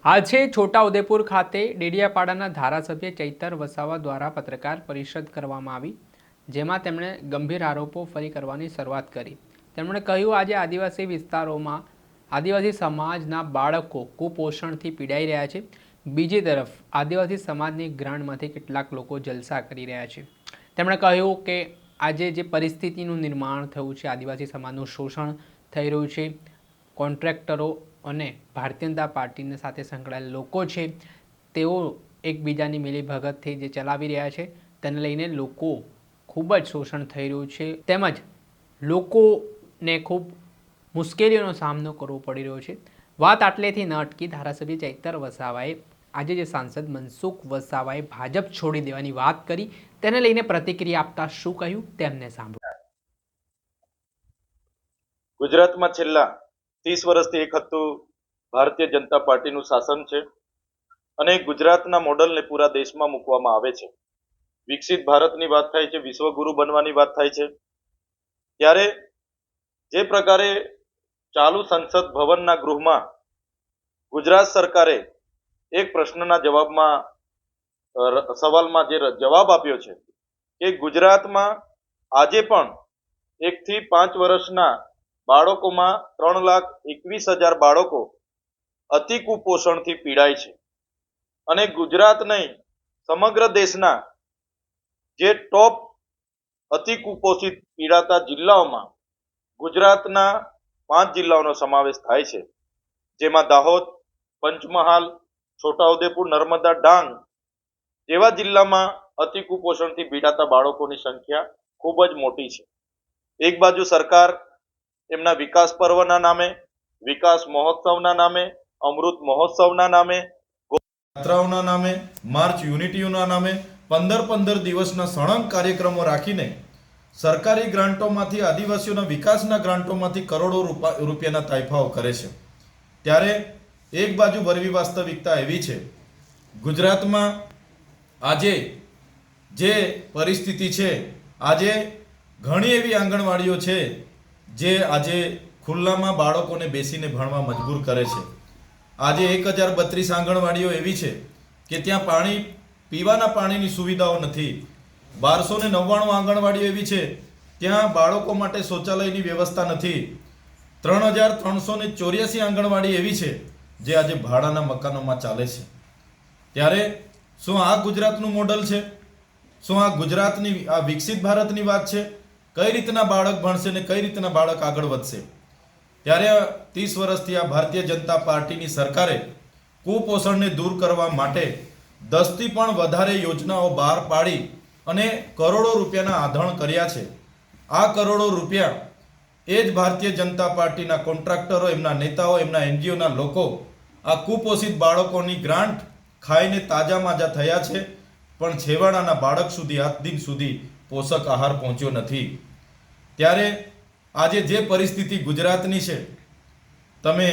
આજે છોટાઉદેપુર ખાતે ડેડિયાપાડાના ધારાસભ્ય ચૈતર વસાવા દ્વારા પત્રકાર પરિષદ કરવામાં આવી, જેમાં તેમણે ગંભીર આરોપો ફરી કરવાની શરૂઆત કરી. તેમણે કહ્યું, આજે આદિવાસી વિસ્તારોમાં આદિવાસી સમાજના બાળકો કુપોષણથી પીડાઈ રહ્યા છે. બીજી તરફ આદિવાસી સમાજની ગ્રાન્ટમાંથી કેટલાક લોકો જલસા કરી રહ્યા છે. તેમણે કહ્યું કે આજે જે પરિસ્થિતિનું નિર્માણ થયું છે, આદિવાસી સમાજનું શોષણ થઈ રહ્યું છે, કોન્ટ્રાક્ટરો અને ભારતીય જનતા પાર્ટીની સાથે સંકળાયેલા લોકો છે, તેઓ એકબીજાની મિલીભગતથી જે ચલાવી રહ્યા છે, તેને લઈને લોકો ખૂબ જ શોષણ થઈ રહ્યું છે, તેમજ લોકોને ખૂબ મુશ્કેલીઓનો સામનો કરવો પડી રહ્યો છે. વાત આટલેથી ન અટકી ધારાસભ્ય ચૈતર વસાવાએ આજે જે સાંસદ મનસુખ વસાવાએ ભાજપ છોડી દેવાની વાત કરી, તેને લઈને પ્રતિક્રિયા આપતા શું કહ્યું તેમને સાંભળો. ગુજરાતમાં છેલ્લા 30 વર્ષથી એક હતું ભારતીય જનતા પાર્ટીનું શાસન છે અને ગુજરાતના મોડલને પૂરા દેશમાં મૂકવામાં આવે છે. વિકસિત ભારતની વાત થાય છે, વિશ્વગુરુ બનવાની વાત થાય છે, ત્યારે જે પ્રકારે ચાલુ સંસદ ભવનના ગૃહમાં ગુજરાત સરકારે એક પ્રશ્નના સવાલમાં જે જવાબ આપ્યો છે કે ગુજરાતમાં આજે પણ 1 થી 5 વર્ષના બાળકોમાં 3,21,000 બાળકો અતિ કુપોષણથી પીડાય છે અને ગુજરાત નહીં સમગ્ર દેશના જે ટોપ અતિ કુપોષિત પીડાતા જિલ્લાઓમાં ગુજરાતના 5 જિલ્લાઓનો સમાવેશ થાય છે, જેમાં દાહોદ, પંચમહાલ, છોટાઉદેપુર, નર્મદા, ડાંગ જેવા જિલ્લામાં અતિ કુપોષણથી પીડાતા બાળકોની સંખ્યા ખૂબ જ મોટી છે. એક બાજુ સરકાર એમના વિકાસ પર્વના નામે, વિકાસ મહોત્સવના નામે, અમૃત મહોત્સવના નામે, યાત્રાઓના નામે, માર્ચ યુનિટીઓના નામે 15 દિવસના સળંગ કાર્યક્રમો રાખીને સરકારી ગ્રાન્ટોમાંથી, આદિવાસીઓના વિકાસના ગ્રાન્ટોમાંથી કરોડો રૂપિયાના તાઇફાઓ કરે છે. ત્યારે એક બાજુ વરવી વાસ્તવિકતા એવી છે, ગુજરાતમાં આજે જે પરિસ્થિતિ છે, આજે ઘણી એવી આંગણવાડીઓ છે જે આજે ખુલ્લામાં બાળકોને બેસીને ભણવા મજબૂર કરે છે. આજે 1032 આંગણવાડીઓ એવી છે કે ત્યાં પીવાના પાણીની સુવિધાઓ નથી. 1299 આંગણવાડીઓ એવી છે ત્યાં બાળકો માટે શૌચાલયની વ્યવસ્થા નથી. 3384 આંગણવાડી એવી છે જે આજે ભાડાના મકાનોમાં ચાલે છે. ત્યારે શું આ ગુજરાતનું મોડલ છે? શું આ ગુજરાતની આ વિકસિત ભારતની વાત છે? કઈ રીતના બાળક ભણશે ને કઈ રીતના બાળક આગળ વધશે? ત્યારે 30 વર્ષથી આ ભારતીય જનતા પાર્ટીની સરકારે કુપોષણને દૂર કરવા માટે 10થી પણ વધારે યોજનાઓ બહાર પાડી અને કરોડો રૂપિયાના આધણ કર્યા છે. આ કરોડો રૂપિયા એ જ ભારતીય જનતા પાર્ટીના કોન્ટ્રાક્ટરો, એમના નેતાઓ, એમના એનજીઓના લોકો આ કુપોષિત બાળકોની ગ્રાન્ટ ખાઈને તાજા માજા થયા છે, પણ છેવાડાના બાળક સુધી આજ દિન સુધી પોષક આહાર પહોંચ્યો નથી. ત્યારે આજે જે પરિસ્થિતિ ગુજરાતની છે, તમે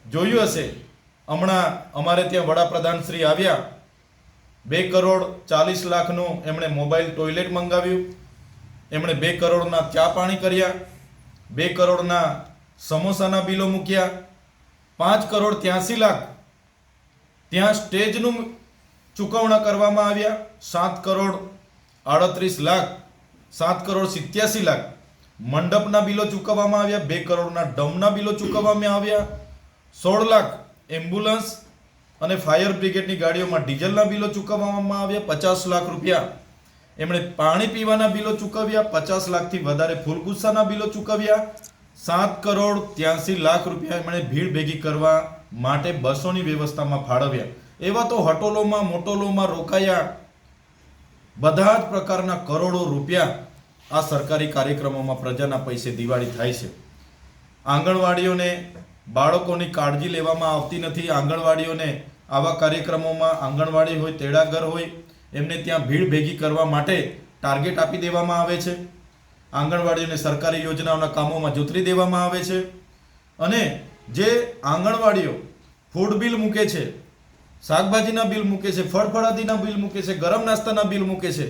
જોયું હશે, હમણાં અમારે ત્યાં વડાપ્રધાન શ્રી આવ્યા, 2,40,00,000નું એમણે મોબાઈલ ટોયલેટ મંગાવ્યું, એમણે 2 કરોડના ચા પાણી કર્યા, 2 કરોડના સમોસાના બિલો મૂક્યા, 5,83,00,000 ત્યાં સ્ટેજનું ચૂકવણા કરવામાં આવ્યા, 7,38,00,000, 7,87,00,000 મંડપના બિલો ચૂકવવામાં આવ્યા, 2 કરોડના ડમના બિલો ચૂકવવામાં આવ્યા, 16 લાખ એમ્બ્યુલન્સ અને ફાયર બ્રિગેડની ગાડીઓમાં ડીઝલના બિલો ચૂકવવામાં આવ્યા, 50 લાખ રૂપિયા એમણે પાણી પીવાના બિલો ચૂકવ્યા, 50 લાખથી વધારે ફૂલગુસ્સાના બિલો ચૂકવ્યા, 7,83,00,000 રૂપિયા એમણે ભીડ ભેગી કરવા માટે બસોની વ્યવસ્થામાં ફાળવ્યા. એવા તો હટોલોમાં મોટોલોમાં રોકાયા બધા જ પ્રકારના કરોડો રૂપિયા આ સરકારી કાર્યક્રમોમાં પ્રજાના પૈસે દિવાળી થાય છે. આંગણવાડીઓને બાળકોની કાળજી લેવામાં આવતી નથી. આંગણવાડીઓને આવા કાર્યક્રમોમાં, આંગણવાડી હોય, તેડાગર હોય, એમને ત્યાં ભીડ ભેગી કરવા માટે ટાર્ગેટ આપી દેવામાં આવે છે. આંગણવાડીઓને સરકારી યોજનાઓના કામોમાં જોતરી દેવામાં આવે છે. અને જે આંગણવાડીઓ ફૂડ બિલ મૂકે છે, શાકભાજીના બિલ મૂકે છે, ફળફળાદીના બિલ મૂકે છે, ગરમ નાસ્તાના બિલ મૂકે છે,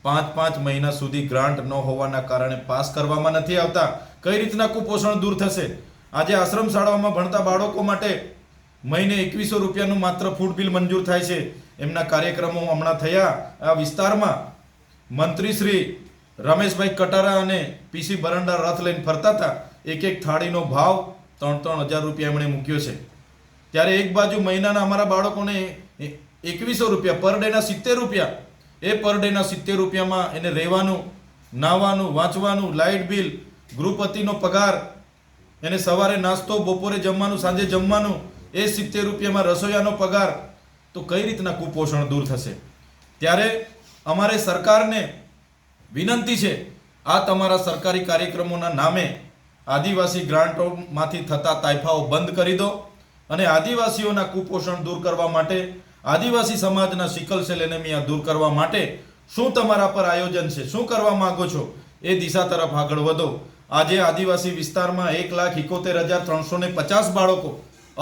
5 મહિના સુધી ગ્રાન્ટ ન હોવાના કારણે પાસ કરવામાં નથી આવતા. કઈ રીતના કુપોષણ દૂર થશે? આજે આશ્રમ શાળાઓમાં ભણતા બાળકો માટે મહિને 2100 રૂપિયાનું માત્ર ફૂડ બિલ મંજૂર થાય છે. એમના કાર્યક્રમો હમણાં થયા આ વિસ્તારમાં. મંત્રી શ્રી રમેશભાઈ કટારા અને પીસી બરંડા રથ લઈને ફરતા હતા. એક થાળીનો ભાવ 3,000 રૂપિયા એમણે મૂક્યો છે. ત્યારે એક બાજુ મહિનાના અમારા બાળકોને 2100 રૂપિયા, પર ડેના 70 રૂપિયા, એ પર ડેના 70 રૂપિયામાં એને રહેવાનું, નાહવાનું, વાંચવાનું, લાઇટ બિલ, ગૃહપતિનો પગાર, એને સવારે નાસ્તો, બપોરે જમવાનું, સાંજે જમવાનું, એ 70 રૂપિયામાં રસોઈયાનો પગાર. તો કઈ રીતના કુપોષણ દૂર થશે? ત્યારે અમારે સરકારને વિનંતી છે, આ તમારા સરકારી કાર્યક્રમોના નામે આદિવાસી ગ્રાન્ટોમાંથી થતા તાઇફાઓ બંધ કરી દો અને આદિવાસીઓના કુપોષણ દૂર કરવા માટે, આદિવાસી સમાજના સિકલ સેલ એનેમિયા દૂર કરવા માટે શું તમારા પર આયોજન છે, શું કરવા માંગો છો, એ દિશા તરફ આગળ વધો. આજે આદિવાસી વિસ્તારમાં 1,71,350 બાળકો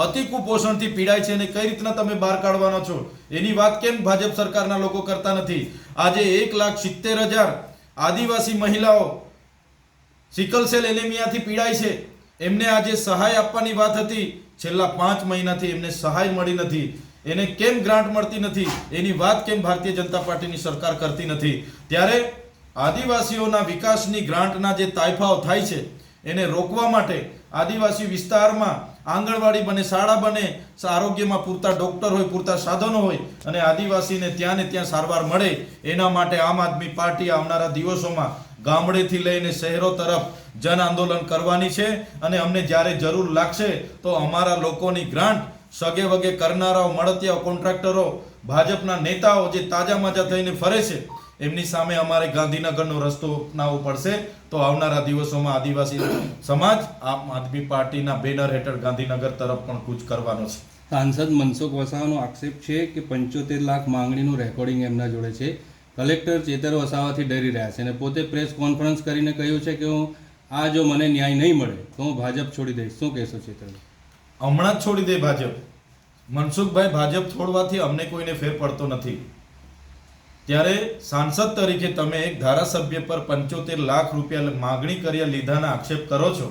અતિ કુપોષણથી પીડાય છે અને કઈ રીતના તમે બહાર કાઢવાનો છો એની વાત કેમ ભાજપ સરકારના લોકો કરતા નથી? આજે 1,70,000 આદિવાસી મહિલાઓ સિકલ સેલ એનેમિયાથી પીડાય છે. એમને આજે સહાય આપવાની વાત હતી, છેલ્લા 5 મહિનાથી એમને સહાય મળી નથી. એને કેમ ગ્રાન્ટ મળતી નથી એની વાત કેમ ભારતીય જનતા પાર્ટીની સરકાર કરતી નથી? ત્યારે આદિવાસીઓના વિકાસની ગ્રાન્ટના જે તાઇફાઓ થાય છે એને રોકવા માટે આદિવાસી વિસ્તારમાં આંગણવાડી બને, શાળા બને, આરોગ્યમાં પૂરતા ડોક્ટર હોય, પૂરતા સાધનો હોય અને આદિવાસીને ત્યાં ને ત્યાં સારવાર મળે, એના માટે આમ આદમી પાર્ટી આવનારા દિવસોમાં ગામડેથી લઈને શહેરો તરફ જન આંદોલન કરવાની છે. અને અમને જ્યારે જરૂર લાગશે તો અમારા લોકોની ગ્રાન્ટ સગે વગે કરનારાઓ, મળતિયાઓ, કોન્ટ્રાક્ટરો, ભાજપના નેતાઓ જે તાજા માજા થઈને ફરે છે એમની સામે અમારે ગાંધીનગરનો રસ્તો અપનાવવો પડશે. તો આવનારા દિવસોમાં આદિવાસી સમાજ આમ આદમી પાર્ટીના બેનર હેઠળ ગાંધીનગર તરફ પણ કૂચ કરવાનો છે. સાંસદ મનસુખ વસાવાનો આક્ષેપ છે કે 75 લાખ માંગણીનું રેકોર્ડિંગ એમના જોડે છે. કલેક્ટર ચેતર વસાવાથી ડરી રહ્યા છે અને પોતે પ્રેસ કોન્ફરન્સ કરીને કહ્યું છે કે હું આ જો મને ન્યાય નહીં મળે તો હું ભાજપ છોડી દઈશ. શું કહેશો ચેતર? હમણાં જ છોડી દે ભાજપ. મનસુખભાઈ, ભાજપ છોડવાથી અમને કોઈને ફેર પડતો નથી. ત્યારે સાંસદ તરીકે તમે એક ધારાસભ્ય પર 75 લાખ રૂપિયા માગણી કર્યા લીધાના આક્ષેપ કરો છો.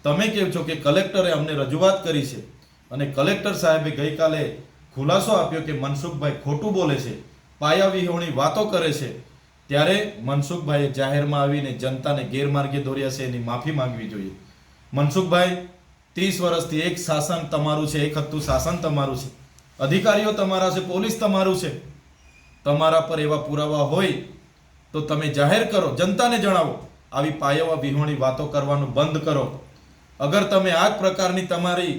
તમે કહો છો કે કલેક્ટરે અમને રજૂઆત કરી છે અને કલેક્ટર સાહેબે ગઈકાલે ખુલાસો આપ્યો કે મનસુખભાઈ ખોટું બોલે છે, પાયાવિહોણી વાતો કરે છે. ત્યારે મનસુખભાઈએ જાહેરમાં આવીને જનતાને ગેરમાર્ગે દોર્યા છે, એની માફી માંગવી જોઈએ. મનસુખભાઈ, 30 વર્ષથી એક શાસન તમારું છે, એક હતું શાસન તમારું છે, અધિકારીઓ તમારા છે, પોલીસ તમારું છે. તમારા પર એવા પુરાવા હોય તો તમે જાહેર કરો, જનતાને જણાવો. આવી પાયાવા વિહોણી વાતો કરવાનું બંધ કરો. અગર તમે આ જ પ્રકારની તમારી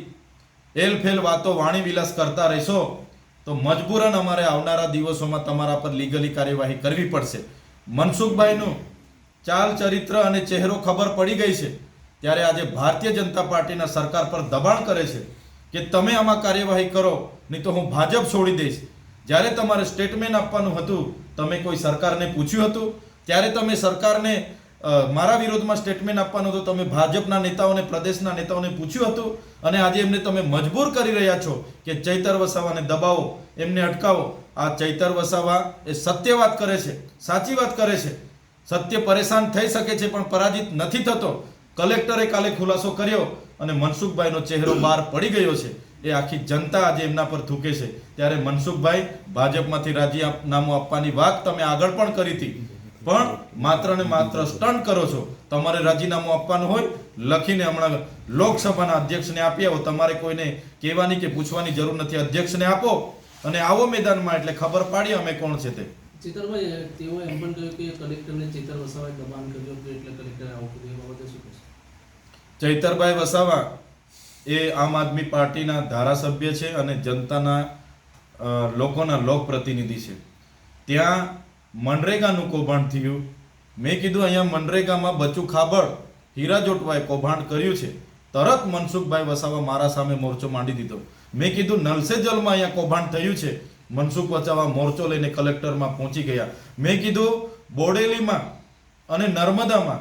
એલફેલ વાતો, વાણી વિલાસ કરતા રહેશો તો મજબૂરન અમારે આવનારા દિવસોમાં તમારા પર લીગલી કાર્યવાહી કરવી પડશે. મનસુખભાઈનું ચાલ, ચરિત્ર અને ચહેરો ખબર પડી ગઈ છે. ત્યારે આજે ભારતીય જનતા પાર્ટીના સરકાર પર દબાણ કરે છે કે તમે આમાં કાર્યવાહી કરો, નહીં તો હું ભાજપ છોડી દઈશ. જ્યારે તમારે સ્ટેટમેન્ટ આપવાનું હતું, તમે કોઈ સરકારને પૂછ્યું હતું? ત્યારે તમે સરકારને મારા વિરોધમાં સ્ટેટમેન્ટ આપવાનું હતું, તમે ભાજપના નેતાઓને, પ્રદેશના નેતાઓને પૂછ્યું હતું? અને આજે એમને તમે મજબૂર કરી રહ્યા છો કે ચૈતર વસાવાને દબાવો, એમને અટકાવો. આ ચૈતર વસાવા એ સત્ય વાત કરે છે, સાચી વાત કરે છે. સત્ય પરેશાન થઈ શકે છે પણ પરાજિત નથી થતો. કલેક્ટરે કાલે ખુલાસો કર્યો અને મનસુખભાઈનો ચહેરો બહાર પડી ગયો છે. એ આખી જનતા આજે એમના પર થૂકે છે. ત્યારે મનસુખભાઈ, ભાજપમાંથી રાજીનામું આપવાની વાત તમે આગળ પણ કરી હતી, પણ માત્ર ને માત્ર સ્ટન્ટ કરો છો. તમારે રાજીનામું આપવાનું હોય લખીને હમણાં લોકસભાના અધ્યક્ષને આપી આવો. તમારે કોઈને કહેવાની કે પૂછવાની જરૂર નથી, અધ્યક્ષને આપો અને આવો મેદાનમાં, એટલે ખબર પાડી અમે કોણ છે તે. ચેતરભાઈ, તેઓએ એમ પણ કહ્યું કે કલેક્ટરને ચેતર વસાવાએ દબાણ કર્યું હતું એટલે કલેક્ટરે આવું કર્યું. એ બાબતે શું કહેશો? ચૈતરભાઈ વસાવા એ આમ આદમી પાર્ટીના ધારાસભ્ય છે અને જનતાના લોકોના લોકપ્રતિનિધિ છે. ત્યાં મનરેગાનું કૌભાંડ થયું. મેં કીધું અહીંયા મનરેગામાં બચુ ખાબડ, હીરા જોટવાએ કૌભાંડ કર્યું છે. તરત મનસુખભાઈ વસાવા મારા સામે મોરચો માંડી દીધો. મેં કીધું નલ સે જલમાં અહીંયા કૌભાંડ થયું છે. મનસુખ વસાવા મોરચો લઈને કલેક્ટરમાં પહોંચી ગયા. મેં કીધું બોડેલીમાં અને નર્મદામાં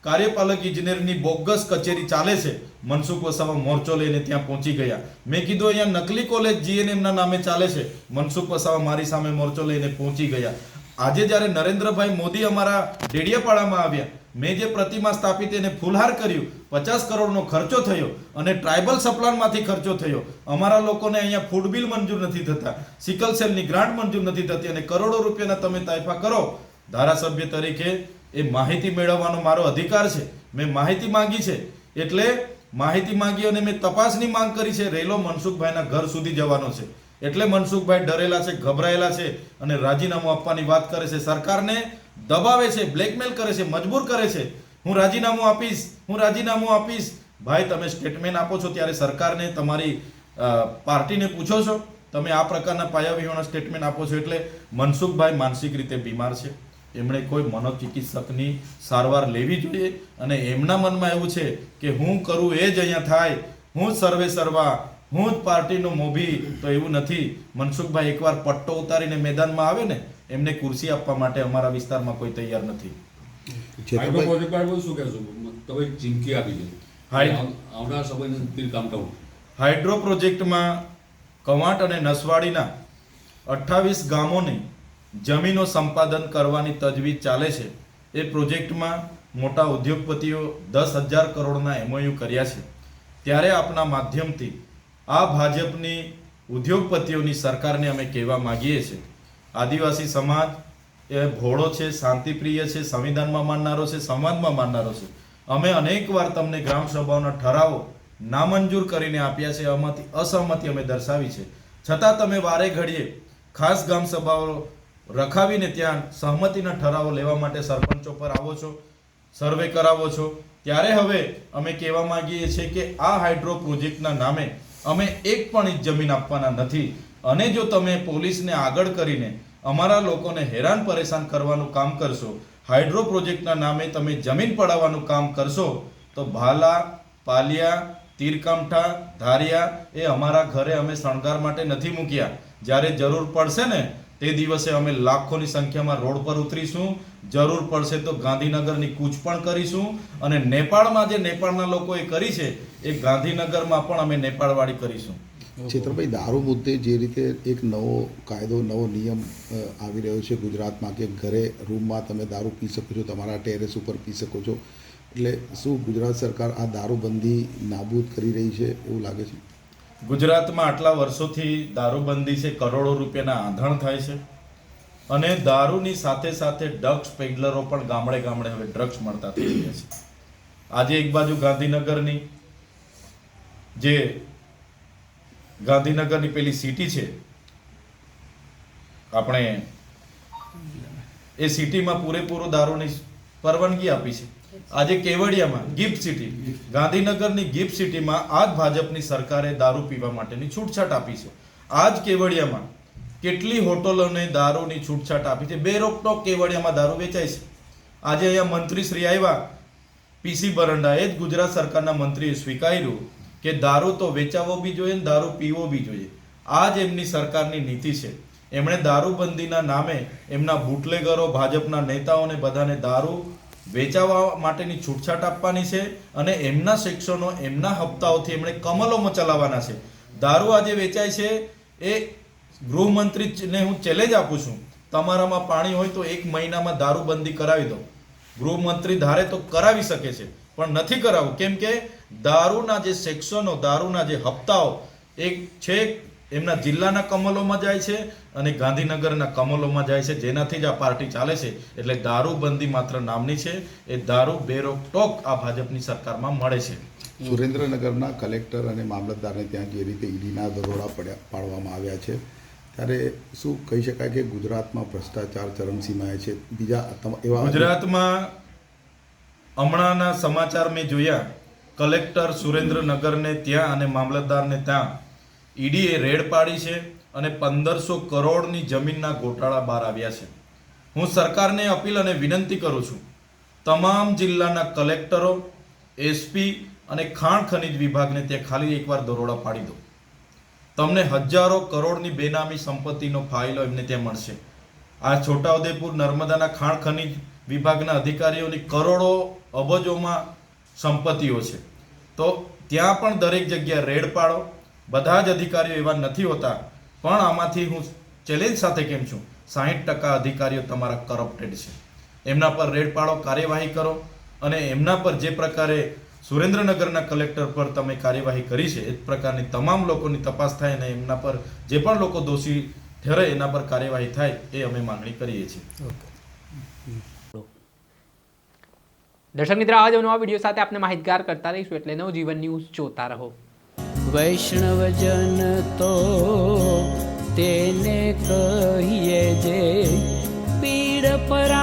કાર્યપાલક ઇજનેરની બોગસ કચેરી ચાલે છે. મનસુખ વસાવા મોરચો લઈને ત્યાં પહોંચી ગયા. મેં કીધું અહીંયા નકલી કોલેજ જીએનએમના નામે ચાલે છે. મનસુખ વસાવા મારી સામે મોરચો લઈને પહોંચી ગયા. આજે જ્યારે નરેન્દ્રભાઈ મોદી અમારા ડેડિયાપાડામાં આવ્યા, મેં જે પ્રતિમા સ્થાપિત એને ફૂલહાર કર્યું, 50 કરોડનો ખર્ચો થયો અને ટ્રાઇબલ સપ્લાનમાંથી ખર્ચો થયો. અમારા લોકોને અહીંયા ફૂડ બિલ મંજૂર નથી થતા, સિકલ સેલની ગ્રાન્ટ મંજૂર નથી થતી અને કરોડો રૂપિયાના તમે તાઇફા કરો. ધારાસભ્ય તરીકે એ માહિતી મેળવવાનો મારો અધિકાર છે. મેં માહિતી માંગી છે એટલે માહિતી માંગી અને મેં તપાસની માંગ કરી છે. રેલો મનસુખભાઈના ઘર સુધી જવાનો છે એટલે મનસુખભાઈ ડરેલા છે, ગભરાયેલા છે અને રાજીનામું આપવાની વાત કરે છે. સરકારને દબાવે છે, બ્લેકમેલ કરે છે, મજબૂર કરે છે. હું રાજીનામું આપીશ. ભાઈ, તમે સ્ટેટમેન્ટ આપો છો ત્યારે સરકારને, તમારી પાર્ટીને પૂછો છો? તમે આ પ્રકારના પાયાવિહોણા સ્ટેટમેન્ટ આપો છો. એટલે મનસુખભાઈ માનસિક રીતે બીમાર છે. એમણે કોઈ મનોચિકિત્સકની સારવાર લેવી જોઈએ અને એમના મનમાં એવું છે કે હું કરું એ જ અહીંયા થાય, હું જ સર્વે સર્વા, હું જ પાર્ટીનો મોભી. તો એવું નથી. મનસુખભાઈ એકવાર પટ્ટો ઉતારીને મેદાનમાં આવે ને, એમને ખુરશી આપવા માટે અમારા વિસ્તારમાં કોઈ તૈયાર નથી. હાઇડ્રો પ્રોજેક્ટ પર શું કહેશો? તમે ચીમકી આપી છે આવનાર સમયનું બિલ કામ થવું. હાઇડ્રો પ્રોજેક્ટમાં કવાંટ અને નસવાડીના 28 ગામોની જમીનો સંપાદન કરવાની તજવીજ ચાલે છે. એ પ્રોજેક્ટમાં મોટા ઉદ્યોગપતિઓ 10,000 કરોડના MOU કર્યા છે. ત્યારે આપના માધ્યમથી આ ભાજપની ઉદ્યોગપતિઓની સરકારને અમે કહેવા માંગીએ છીએ, આદિવાસી સમાજ એ ભોળો છે, શાંતિપ્રિય છે, સંવિધાનમાં માનનારો છે, સમાજમાં માનનારો છે. અમે અનેકવાર તમને ગ્રામ સભાઓના ઠરાવો નામંજૂર કરીને આપ્યા છે, આમાંથી અસહમતિ અમે દર્શાવી છે. છતાં તમે વારે ઘડીએ ખાસ ગ્રામ સભાઓ રખાવીને ત્યાં સહમતિના ઠરાવો લેવા માટે સરપંચો પર આવો છો, સર્વે કરાવો છો. ત્યારે હવે અમે કહેવા માંગીએ છીએ કે આ હાઇડ્રો પ્રોજેક્ટના નામે અમે એક પણ ઇંચ જમીન આપવાના નથી. અને જો તમે પોલીસને આગળ કરીને અમારા લોકોને હેરાન પરેશાન કરવાનું કામ કરશો, હાઇડ્રો પ્રોજેક્ટના નામે તમે જમીન પડાવવાનું કામ કરશો, તો ભાલા, પાલિયા, તીરકામઠા, ધારિયા એ અમારા ઘરે અમે શણગાર માટે નથી મૂક્યા. જ્યારે જરૂર પડશે ને તે દિવસે અમે લાખોની સંખ્યામાં રોડ પર ઉતરીશું. જરૂર પડશે તો ગાંધીનગરની કૂચ પણ કરીશું અને નેપાળમાં જે નેપાળના લોકોએ કરી છે એ ગાંધીનગરમાં પણ અમે નેપાળવાળી કરીશું. છેતરભાઈ, દારૂ મુદ્દે જે રીતે એક નવો કાયદો, નવો નિયમ આવી રહ્યો છે ગુજરાતમાં કે ઘરે રૂમમાં તમે દારૂ પી શકો છો, તમારા ટેરેસ ઉપર પી શકો છો, એટલે શું ગુજરાત સરકાર આ દારૂબંધી નાબૂદ કરી રહી છે એવું લાગે છે? ગુજરાતમાં આટલા વર્ષોથી દારૂબંધી છે, કરોડો રૂપિયાના આંધણ થાય છે અને દારૂની સાથે સાથે ડ્રગ્સ પેડલરો પણ ગામડે ગામડે હવે ડ્રગ્સ મળતા થઈ ગયા છે. આજે એક બાજુ ગાંધીનગરની પેલી સિટી છે, આપણે એ સિટીમાં પૂરેપૂરો દારૂની પરવાનગી આપી છે. આજે કેવડિયામાં ગિફ્ટ સિટી, ગાંધીનગરની ગિફ્ટ સિટીમાં આજ ભાજપની સરકારે દારૂ પીવા માટેની છૂટછાટ આપી છે. આજ કેવડિયામાં કેટલી હોટલોને દારૂની છૂટછાટ આપી છે. બેરોકટોક કેવડિયામાં દારૂ વેચાય છે. આજે અહીંયા મંત્રી શ્રી આવ્યા, PC બરંડા, એ જ ગુજરાત સરકારના મંત્રીએ સ્વીકાર્યું કે દારૂ તો વેચાવો બી જોઈએ ને દારૂ પીવો બી જોઈએ. આ જ એમની સરકારની નીતિ છે. એમણે દારૂબંધીના નામે એમના બુટલેગરો, ભાજપના નેતાઓને બધાને દારૂ વેચાવા માટેની છૂટછાટ આપવાની છે અને એમના સેક્શનો, એમના હપ્તાઓથી એમણે કમલોમાં ચલાવવાના છે. દારૂ આજે વેચાય છે એ ગૃહમંત્રીને હું ચેલેન્જ આપું છું, તમારામાં પાણી હોય તો 1 મહિનામાં દારૂબંધી કરાવી દો. ગૃહમંત્રી ધારે તો કરાવી શકે છે પણ નથી કરાવવું. કેમ કે દારૂના જે સેક્શનો, દારૂના જે હપ્તાઓ એક છે એમના જિલ્લાના કમલોમાં જાય છે અને ગાંધીનગરના કમલોમાં જાય છે, જેનાથી જ આ પાર્ટી ચાલે છે. એટલે દારૂબંધી માત્ર નામની છે, એ દારૂ બેરોકટોક આ ભાજપની સરકારમાં મળે છે. સુરેન્દ્રનગરના કલેક્ટર અને મામલતદારને ત્યાં જે રીતે ઈડીના દરોડા પાડવામાં આવ્યા છે, ત્યારે શું કહી શકાય કે ગુજરાતમાં ભ્રષ્ટાચાર ચરમસીમાએ છે? બીજા એવા ગુજરાતમાં હમણાંના સમાચાર મેં જોયા, કલેક્ટર સુરેન્દ્રનગરને ત્યાં અને મામલતદારને ત્યાં ઈડીએ રેડ પાડી છે અને 1500 કરોડની જમીનના ગોટાળા બહાર આવ્યા છે. હું સરકારને અપીલ અને વિનંતી કરું છું, તમામ જિલ્લાના કલેક્ટરો, SP અને ખાણ ખનીજ વિભાગને ત્યાં ખાલી એકવાર દરોડા પાડી દો. તમને હજારો કરોડની બેનામી સંપત્તિનો ફાઇલો એમને ત્યાં મળશે. આ છોટાઉદેપુર નર્મદાના ખાણ ખનીજ વિભાગના અધિકારીઓની કરોડો અબજોમાં સંપત્તિઓ છે. તો ત્યાં પણ દરેક જગ્યાએ રેડ પાડો. બધા જ અધિકારીઓ એવા નથી હોતા, પણ આમાંથી હું ચેલેન્જ સાથે કેમ છું? 60% અધિકારીઓ તમારા કરપ્ટેડ છે. એમના પર રેડ પાડો, કાર્યવાહી કરો અને એમના પર જે પ્રકારે સુરેન્દ્રનગરના કલેક્ટર પર તમે કાર્યવાહી કરી છે એ જ પ્રકારની તમામ લોકોની તપાસ થાય અને એમના પર જે પણ લોકો દોષી ઠરે એના પર કાર્યવાહી થાય એ અમે માંગણી કરીએ છીએ. દર્શક મિત્ર, આવા જ નવા વિડીયો સાથે આપણે માહિતગાર કરતા રહીશું, એટલે નવજીવન ન્યૂઝ જોતા રહો. વૈષ્ણવજન તો તેને કહીએ જે પીડ પરા